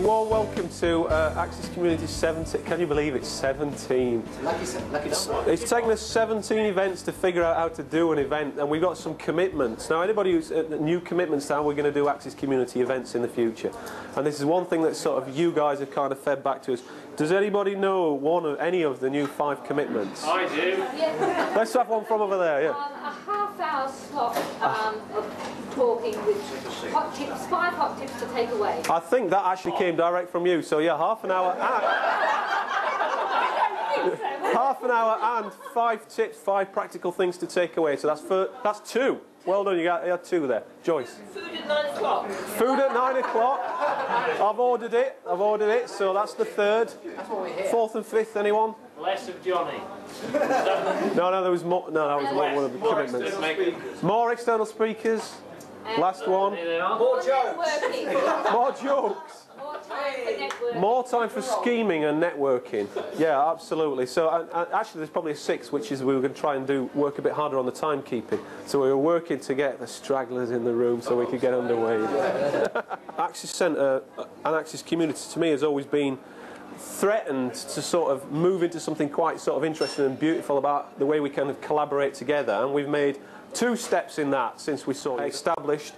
Warm welcome to Access Community 17. Can you believe it's 17? Lucky It's taken us 17 events to figure out how to do an event, and we've got some commitments. Now, anybody who's new commitments to how we're going to do Access Community events in the future. And this is one thing that sort of you guys have kind of fed back to us. Does anybody know any of the new 5 commitments? I do. Yeah. Let's have one from over there, yeah. A half-hour slot of talking with hot tips, 5 hot tips to take away. I think that actually came direct from you, so yeah, half an hour and 5 tips, 5 practical things to take away. So that's 2. Well done, you had 2 there. Joyce. Food at 9 o'clock. Food at 9 o'clock. I've ordered it, so that's the 3rd. That's what we're here. 4th and 5th, anyone? Less of Johnny. No, there was more. No, that was one of the commitments. More external speakers. Last one. More jokes. More jokes. More time for networking. More time for scheming and networking. Yeah, absolutely. So actually there's probably a 6th, which is we were going to try and work a bit harder on the timekeeping. So we were working to get the stragglers in the room so we could get underway. Access Centre and Access Community to me has always been threatened to sort of move into something quite sort of interesting and beautiful about the way we kind of collaborate together, and we've made 2 steps in that since we sort of established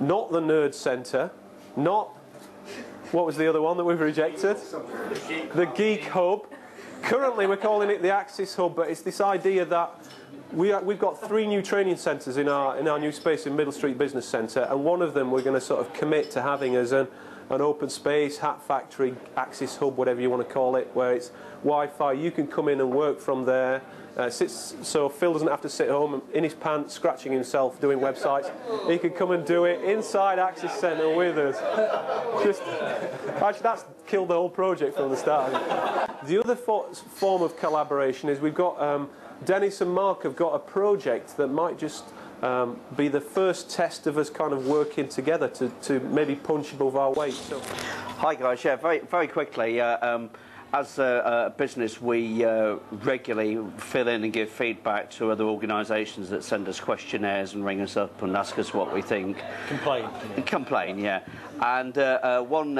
not the Nerd Centre, not what was the other one that we've rejected? The Geek Hub. Currently we're calling it the Axis Hub, but it's this idea that we've got 3 new training centres in our new space in Middle Street Business Centre, and one of them we're going to sort of commit to having as an open space, hat factory, Axis Hub, whatever you want to call it, where it's Wi-Fi. You can come in and work from there. So Phil doesn't have to sit home in his pants scratching himself doing websites. He can come and do it inside Access Centre with us. Actually, that's killed the whole project from the start. The other form of collaboration is we've got Dennis and Mark have got a project that might just be the first test of us kind of working together to maybe punch above our weight. So. Hi guys, yeah, very quickly. As a business, we regularly fill in and give feedback to other organisations that send us questionnaires and ring us up and ask us what we think. Complain, yeah. And one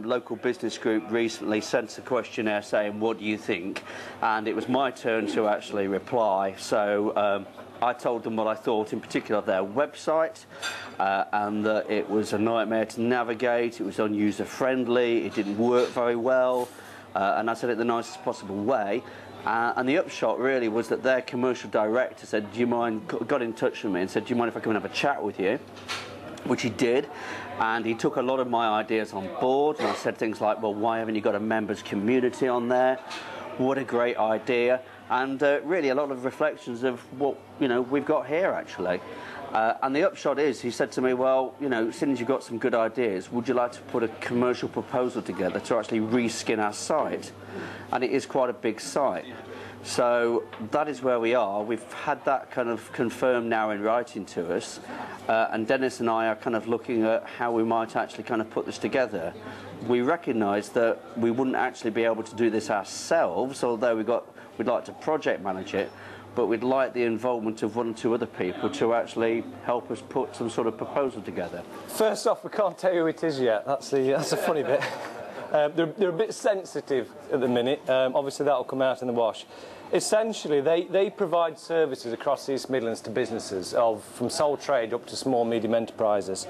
local business group recently sent a questionnaire saying, "What do you think?" And it was my turn to actually reply. So I told them what I thought, in particular of their website, and that it was a nightmare to navigate, it was user-friendly, it didn't work very well. And I said it the nicest possible way, and the upshot really was that their commercial director said, "Do you mind?" got in touch with me and said, "Do you mind if I come and have a chat with you?" Which he did, and he took a lot of my ideas on board. And I said things like, "Well, why haven't you got a members community on there? What a great idea!" And really a lot of reflections of what we've got here actually. And the upshot is, he said to me, "Well, since you've got some good ideas, would you like to put a commercial proposal together to actually reskin our site?" And it is quite a big site. So that is where we are. We've had that kind of confirmed now in writing to us. And Dennis and I are kind of looking at how we might actually kind of put this together. We recognise that we wouldn't actually be able to do this ourselves, although we'd like to project manage it. But we'd like the involvement of 1 or 2 other people to actually help us put some sort of proposal together. First off, we can't tell you who it is yet. That's a funny bit. They're a bit sensitive at the minute. Obviously, that'll come out in the wash. Essentially, they provide services across the East Midlands to businesses from sole trade up to small, medium enterprises.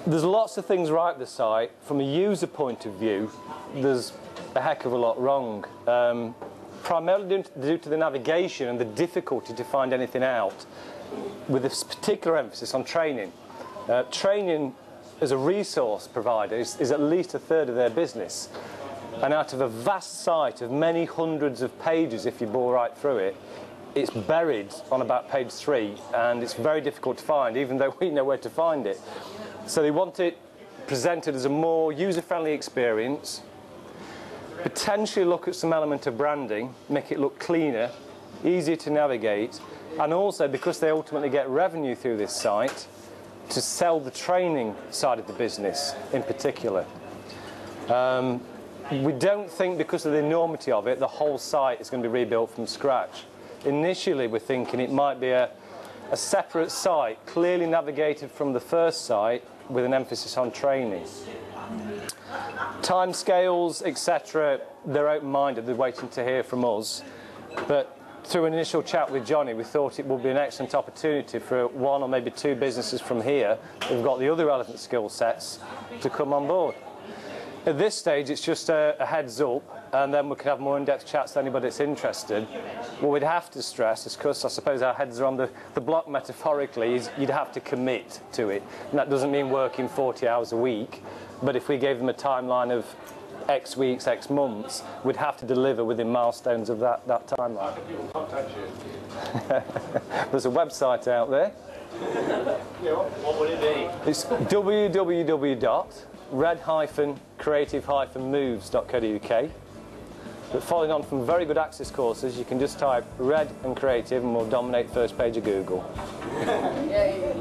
There's lots of things right with the site. From a user point of view, there's a heck of a lot wrong. Primarily due to the navigation and the difficulty to find anything out, with this particular emphasis on training. Training as a resource provider is at least 1/3 of their business. And out of a vast site of many hundreds of pages, if you bore right through it, it's buried on about page 3, and it's very difficult to find, even though we know where to find it. So they want it presented as a more user-friendly experience, potentially look at some element of branding, make it look cleaner, easier to navigate, and also, because they ultimately get revenue through this site, to sell the training side of the business in particular. We don't think, because of the enormity of it, the whole site is going to be rebuilt from scratch. Initially, we're thinking it might be a separate site, clearly navigated from the first site, with an emphasis on training. Timescales, etc., they're open-minded, they're waiting to hear from us. But through an initial chat with Johnny, we thought it would be an excellent opportunity for one or maybe two businesses from here who've got the other relevant skill sets to come on board. At this stage, it's just a heads up, and then we could have more in-depth chats to anybody that's interested. What we'd have to stress is, because I suppose our heads are on the block metaphorically, is you'd have to commit to it. And that doesn't mean working 40 hours a week, but if we gave them a timeline of X weeks, X months, we'd have to deliver within milestones of that timeline. How can people contact you? There's a website out there. Yeah, what would it be? It's www.red-creative-moves.co.uk. But following on from very good access courses, you can just type Red and Creative and we'll dominate first page of Google. Yay.